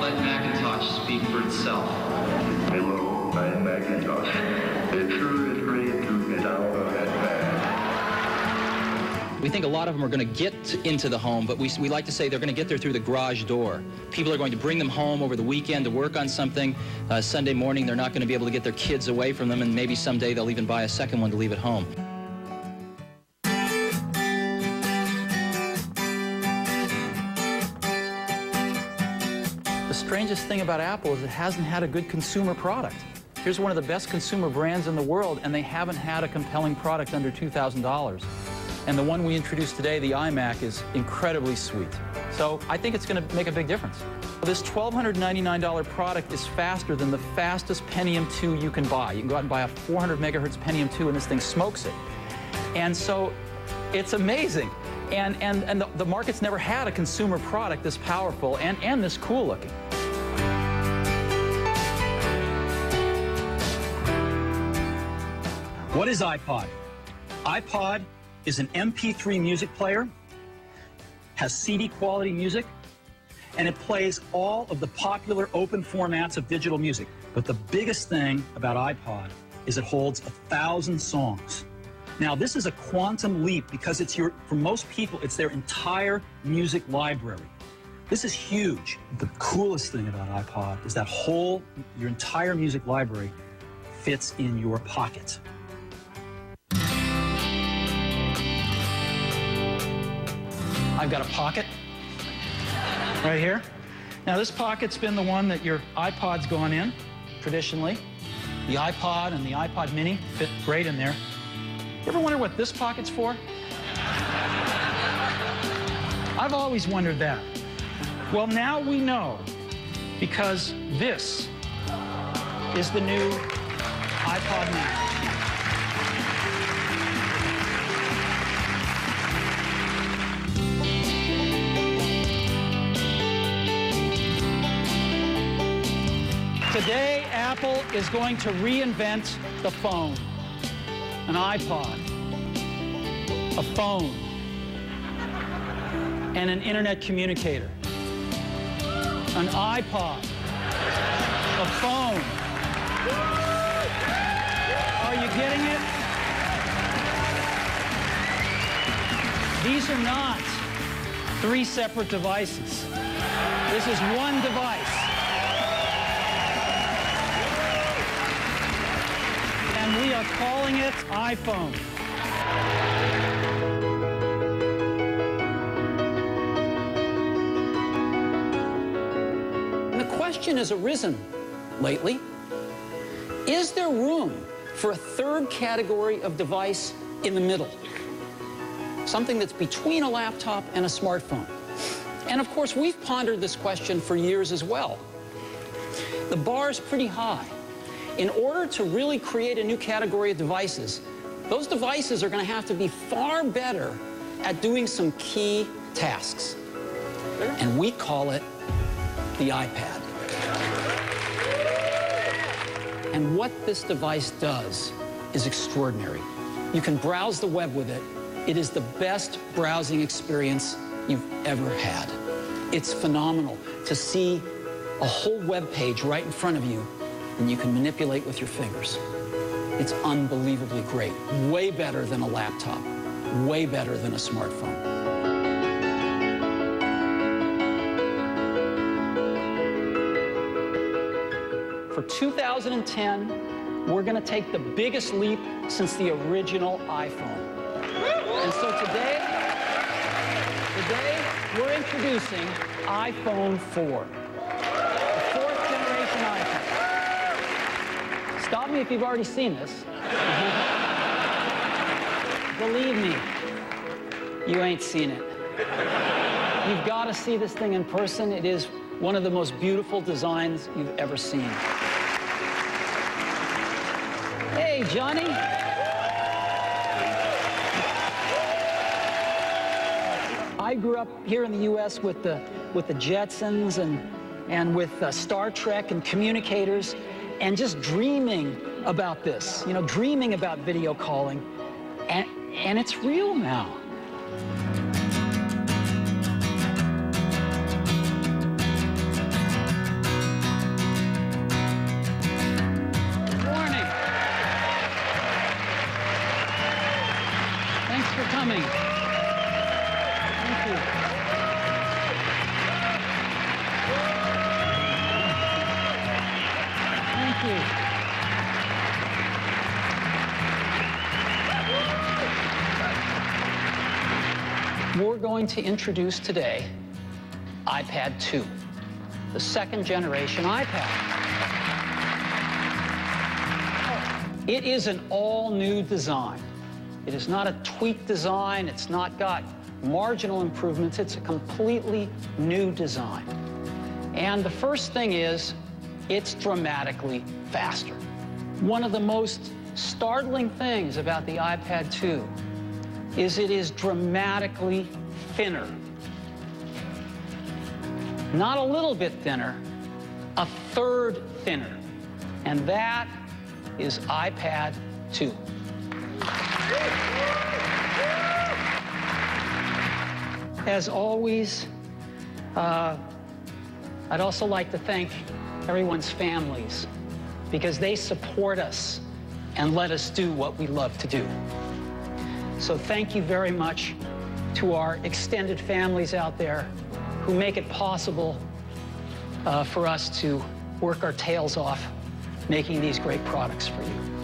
let Macintosh speak for itself. Hello, I'm Macintosh. It sure is great to get out of that bag. We think a lot of them are going to get into the home, but we like to say they're going to get there through the garage door. People are going to bring them home over the weekend to work on something. Sunday morning, they're not going to be able to get their kids away from them, and maybe someday they'll even buy a second one to leave at home. The strangest thing about Apple is it hasn't had a good consumer product. Here's one of the best consumer brands in the world, and they haven't had a compelling product under $2,000. And the one we introduced today, the iMac, is incredibly sweet. So I think it's going to make a big difference. This $1,299 product is faster than the fastest Pentium 2 you can buy. You can go out and buy a 400 megahertz Pentium 2, and this thing smokes it. And so it's amazing. And the market's never had a consumer product this powerful and this cool looking. What is iPod? iPod is an MP3 music player, has CD quality music, and it plays all of the popular open formats of digital music. But the biggest thing about iPod is it holds 1,000 songs. Now, this is a quantum leap because for most people, it's their entire music library. This is huge. The coolest thing about iPod is that your entire music library fits in your pocket. I've got a pocket right here. Now, this pocket's been the one that your iPod's gone in, traditionally. The iPod and the iPod mini fit great in there. You ever wonder what this pocket's for? I've always wondered that. Well, now we know, because this is the new iPod mini. Today, Apple is going to reinvent the phone. An iPod, a phone, and an internet communicator. An iPod, a phone. Are you getting it? These are not 3 separate devices. This is one device. And we are calling it iPhone. And the question has arisen lately, is there room for a third category of device in the middle? Something that's between a laptop and a smartphone. And of course, we've pondered this question for years as well. The bar is pretty high. In order to really create a new category of devices, those devices are going to have to be far better at doing some key tasks. And we call it the iPad. And what this device does is extraordinary. You can browse the web with it. It is the best browsing experience you've ever had. It's phenomenal to see a whole web page right in front of you, and you can manipulate with your fingers. It's unbelievably great. Way better than a laptop. Way better than a smartphone. For 2010, we're going to take the biggest leap since the original iPhone. And so today we're introducing iPhone 4, the 4th generation iPhone. Stop me if you've already seen this. Believe me, you ain't seen it. You've got to see this thing in person. It is one of the most beautiful designs you've ever seen. Hey, Johnny. I grew up here in the U.S. with the Jetsons and with Star Trek and communicators, and just dreaming about this, you know, dreaming about video calling, and it's real now. We're going to introduce today iPad 2, the second generation iPad. It is an all-new design. It is not a tweaked design. It's not got marginal improvements. It's a completely new design. And the first thing is, it's dramatically faster. One of the most startling things about the iPad 2 is it is dramatically thinner. Not a little bit thinner, a third thinner. And that is iPad 2. As always, I'd also like to thank everyone's families because they support us and let us do what we love to do. So thank you very much to our extended families out there who make it possible for us to work our tails off making these great products for you.